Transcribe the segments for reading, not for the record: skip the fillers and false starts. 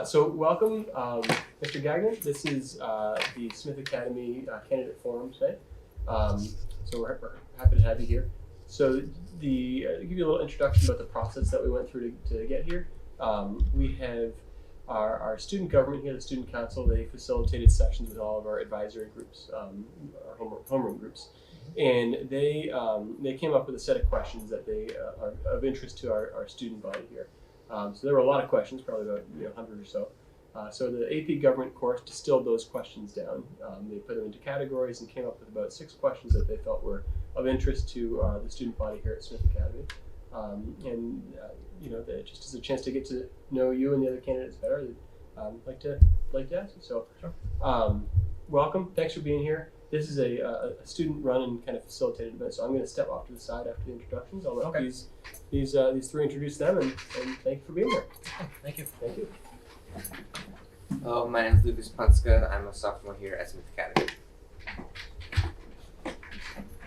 So welcome, Mr. Gagnon. This is the Smith Academy Candidate Forum today. So we're happy to have you here. So to give you a little introduction about the process that we went through to get here, we have our student government here, the student council. They facilitated sessions with all of our advisory groups, our homeroom groups, and they came up with a set of questions that they are of interest to our student body here. So there were a lot of questions, probably about 100 or so. So the AP Government course distilled those questions down. They put them into categories and came up with about 6 questions that they felt were of interest to the student body here at Smith Academy. Just as a chance to get to know you and the other candidates better, I'd like to ask you. So, sure. Welcome. Thanks for being here. This is a student-run and kind of facilitated event, so I'm going to step off to the side after the introductions. I'll let these three introduce them, and thank you for being here. Thank you. Thank you. Hello, my name is Lucas Punska. I'm a sophomore here at Smith Academy.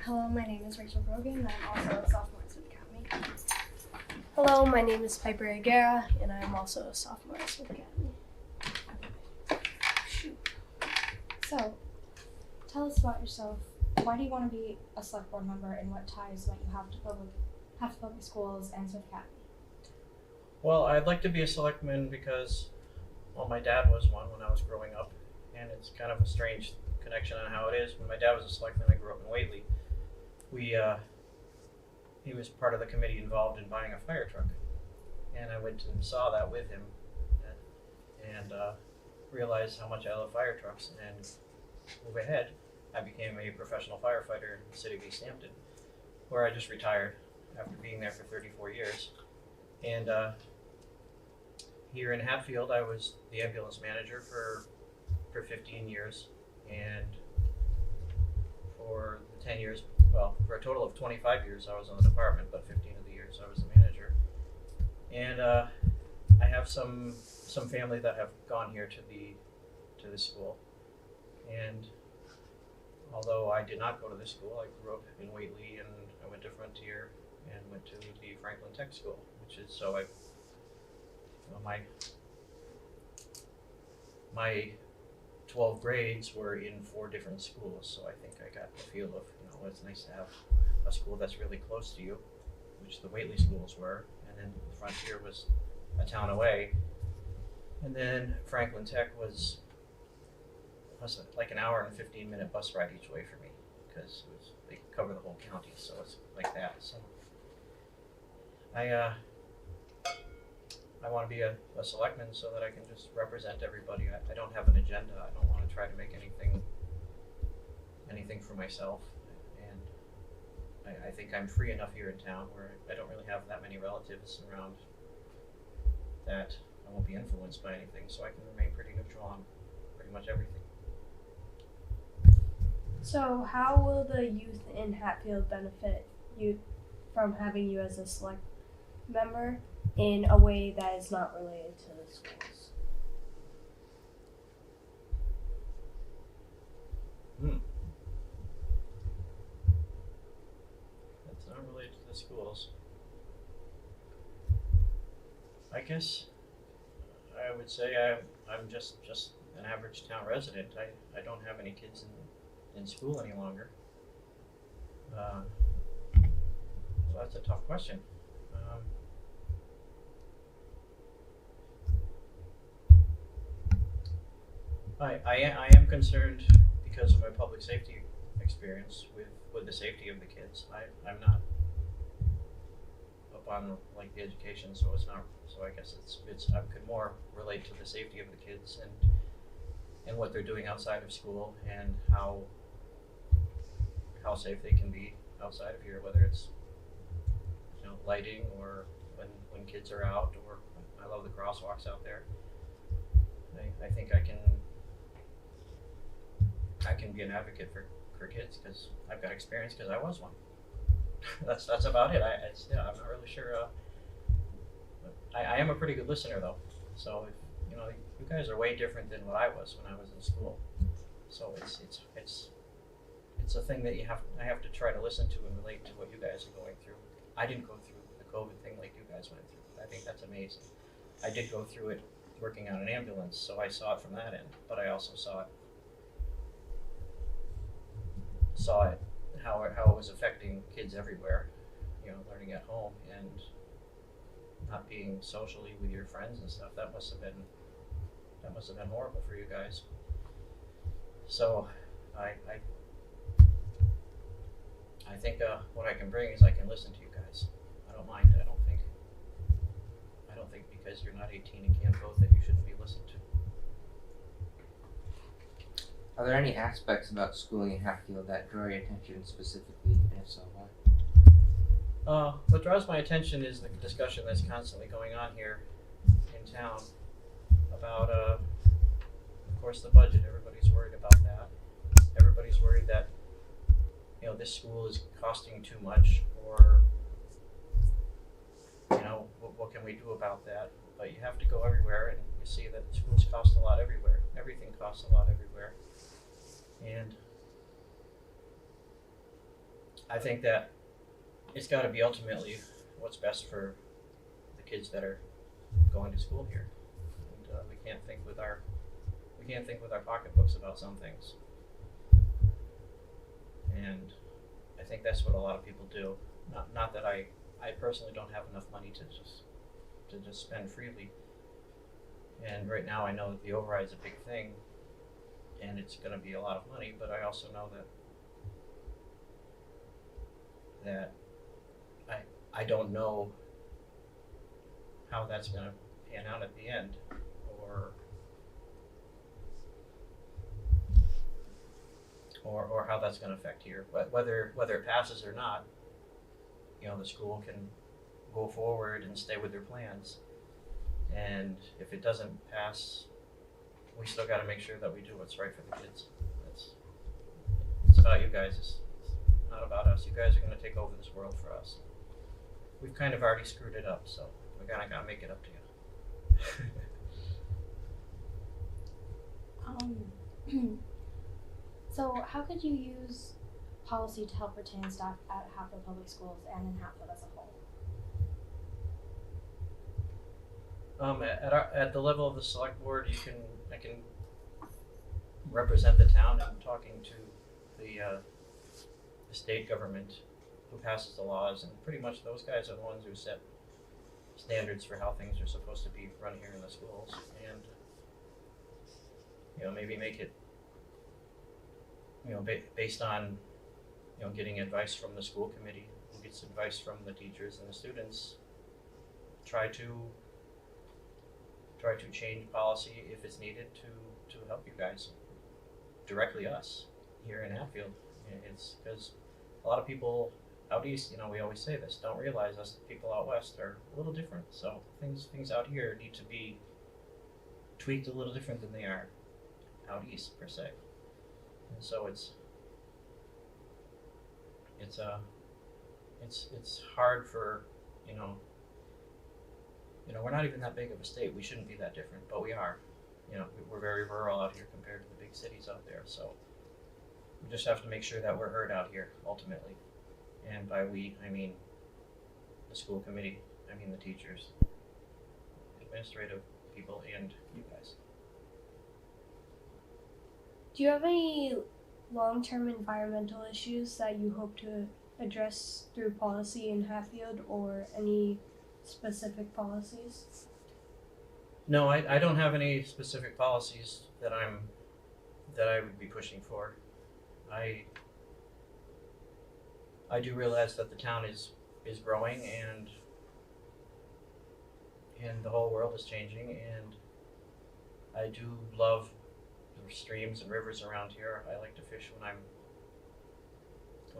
Hello, my name is Rachel Brogan, and I'm also a sophomore at Smith Academy. Hello, my name is Piper Garrett, and I'm also a sophomore at Smith Academy. So, tell us about yourself. Why do you want to be a select board member, and what ties might you have to public schools and Smith Academy? Well, I'd like to be a selectman because, my dad was one when I was growing up, and it's kind of a strange connection on how it is. When my dad was a selectman, I grew up in Whately. He was part of the committee involved in buying a fire truck, and I went and saw that with him, and realized how much I love fire trucks. And move ahead, I became a professional firefighter in the city of East Hampton, where I just retired after being there for 34 years. And here in Hatfield, I was the ambulance manager for 15 years, and for the 10 years, for a total of 25 years, I was on the department, but 15 of the years I was the manager. And I have some family that have gone here to the school, and although I did not go to this school, I grew up in Whately, and I went to Frontier and went to the Franklin Tech School, which is my 12 grades were in 4 different schools, so I think I got the feel of, it's nice to have a school that's really close to you, which the Whately schools were, and then Frontier was a town away, and then Franklin Tech was like an hour and 15-minute bus ride each way for me, because they cover the whole county, so it's like that. So I want to be a selectman so that I can just represent everybody. I don't have an agenda. I don't want to try to make anything for myself, and I think I'm free enough here in town where I don't really have that many relatives around that I won't be influenced by anything, so I can remain pretty neutral on pretty much everything. So, how will the youth in Hatfield benefit you from having you as a select member in a way that is not related to the schools? That's not related to the schools. I guess I would say I'm just an average town resident. I don't have any kids in school any longer. So that's a tough question. I am concerned because of my public safety experience with the safety of the kids. I'm not up on like the education, so it's not. So I guess I could more relate to the safety of the kids and what they're doing outside of school, and how safe they can be outside of here, whether it's lighting or when kids are out, or I love the crosswalks out there. I think I can be an advocate for kids because I've got experience because I was one. that's about it. I'm not really sure. I am a pretty good listener though, so if, you guys are way different than what I was when I was in school. So it's a thing that I have to try to listen to and relate to what you guys are going through. I didn't go through the COVID thing like you guys went through. I think that's amazing. I did go through it working on an ambulance, so I saw it from that end. But I also saw it how it was affecting kids everywhere, learning at home and not being socially with your friends and stuff. That must have been horrible for you guys. So I think what I can bring is I can listen to you guys. I don't mind. I don't think because you're not 18 and can't vote that you shouldn't be listened to. Are there any aspects about schooling in Hatfield that draw your attention specifically, and if so, why? What draws my attention is the discussion that's constantly going on here in town about, of course, the budget. Everybody's worried about that. Everybody's worried that, this school is costing too much, or, what can we do about that? But you have to go everywhere, and you see that schools cost a lot everywhere. Everything costs a lot everywhere. And I think that it's got to be ultimately what's best for the kids that are going to school here. And we can't think with our pocketbooks about some things. And I think that's what a lot of people do. Not that I personally don't have enough money to just spend freely. And right now I know that the override's a big thing, and it's going to be a lot of money. But I also know that I don't know how that's going to pan out at the end, or how that's going to affect here. But whether it passes or not, the school can go forward and stay with their plans. And if it doesn't pass, we still got to make sure that we do what's right for the kids. It's about you guys. It's not about us. You guys are going to take over this world for us. We've kind of already screwed it up, so we got to make it up to you. So how could you use policy to help retain staff at Hatfield Public Schools and in Hatfield as a whole? At the level of the select board, I can represent the town in talking to the state government who passes the laws, and pretty much those guys are the ones who set standards for how things are supposed to be run here in the schools, and maybe make it based on getting advice from the school committee, who gets advice from the teachers and the students. Try to change policy if it's needed to help you guys, directly us here in Hatfield. It's because a lot of people out east, we always say this, don't realize us people out west are a little different. So things out here need to be tweaked a little different than they are out east per se. And so it's hard for we're not even that big of a state. We shouldn't be that different, but we are. We're very rural out here compared to the big cities out there. So we just have to make sure that we're heard out here ultimately. And by we, I mean the school committee, I mean the teachers, administrative people, and you guys. Do you have any long-term environmental issues that you hope to address through policy in Hatfield, or any specific policies? No, I don't have any specific policies that I would be pushing for. I do realize that the town is growing, and the whole world is changing, and I do love the streams and rivers around here. I like to fish when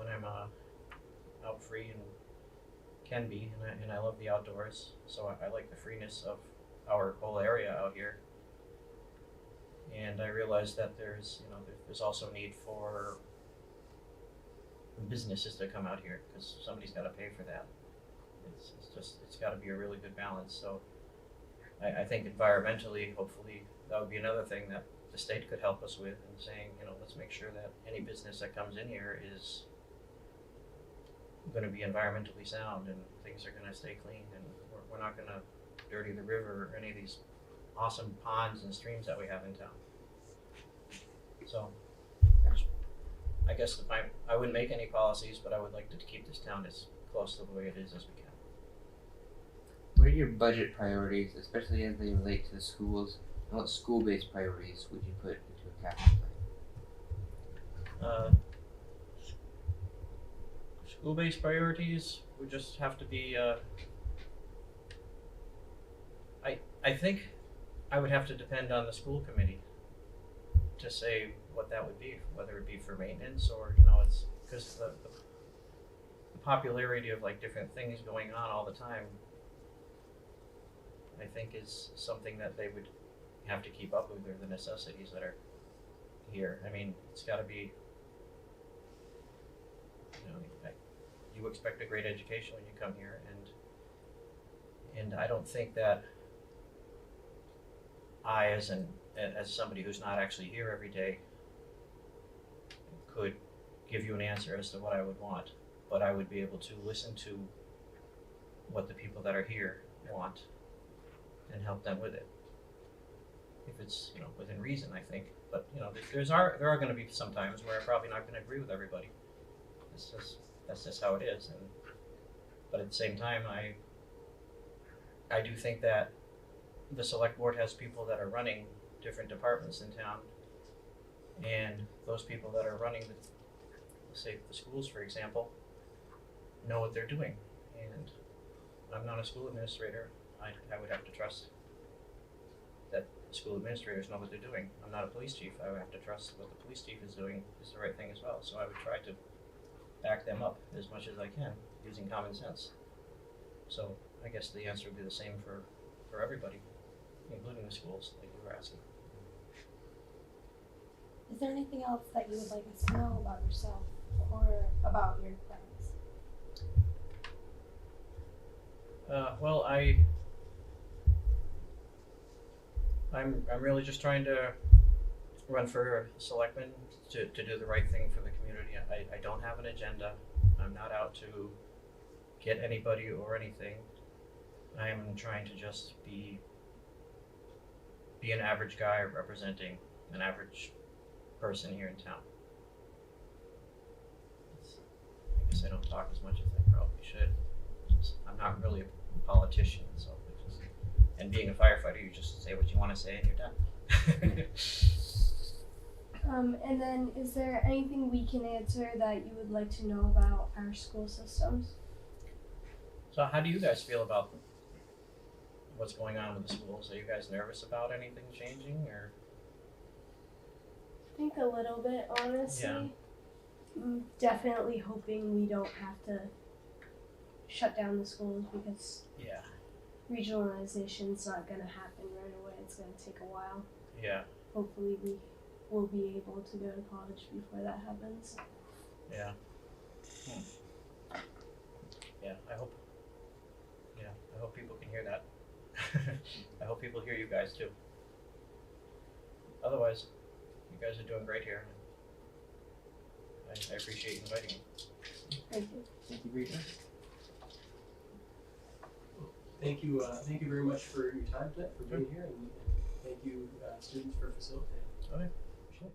I'm out free and can be, and I love the outdoors. So I like the freeness of our whole area out here. And I realize that there's also need for businesses to come out here, because somebody's got to pay for that. It's got to be a really good balance. So I think environmentally, hopefully, that would be another thing that the state could help us with, and saying, let's make sure that any business that comes in here is going to be environmentally sound, and things are going to stay clean, and we're not going to dirty the river or any of these awesome ponds and streams that we have in town. So, I guess I wouldn't make any policies, but I would like to keep this town as close to the way it is as we can. What are your budget priorities, especially as they relate to the schools? And what school-based priorities would you put into a capital plan? School-based priorities would just have to be, I think I would have to depend on the school committee to say what that would be, whether it be for maintenance or, it's, because the popularity of like different things going on all the time, I think is something that they would have to keep up with, or the necessities that are here. I mean, it's gotta be, you expect a great education when you come here, and I don't think that I, as somebody who's not actually here every day, could give you an answer as to what I would want, but I would be able to listen to what the people that are here want and help them with it. If it's, within reason, I think. But, there are going to be some times where I'm probably not going to agree with everybody. That's just how it is. But at the same time, I do think that the select board has people that are running different departments in town, and those people that are running say the schools, for example, know what they're doing. And I'm not a school administrator. I would have to trust that the school administrators know what they're doing. I'm not a police chief. I would have to trust what the police chief is doing is the right thing as well. So I would try to back them up as much as I can using common sense. So I guess the answer would be the same for everybody, including the schools, like you were asking. Is there anything else that you would like us to know about yourself or about your plans? Well, I'm really just trying to run for selectman to do the right thing for the community. I don't have an agenda. I'm not out to get anybody or anything. I am trying to just be an average guy representing an average person here in town. I guess I don't talk as much as I probably should. I'm not really a politician, so and being a firefighter, you just say what you want to say and you're done. And then, is there anything we can answer that you would like to know about our school systems? So how do you guys feel about what's going on with the schools? Are you guys nervous about anything changing, or? I think a little bit, honestly. Yeah. Definitely hoping we don't have to shut down the schools, because Yeah. regionalization's not going to happen right away. It's going to take a while. Yeah. Hopefully we will be able to go to college before that happens. Yeah. Yeah. I hope people can hear that. I hope people hear you guys too. Otherwise, you guys are doing great here. I appreciate you inviting me. Thank you. Thank you, Rita. Thank you very much for your time tonight, for being here, and thank you, students, for facilitating. Okay.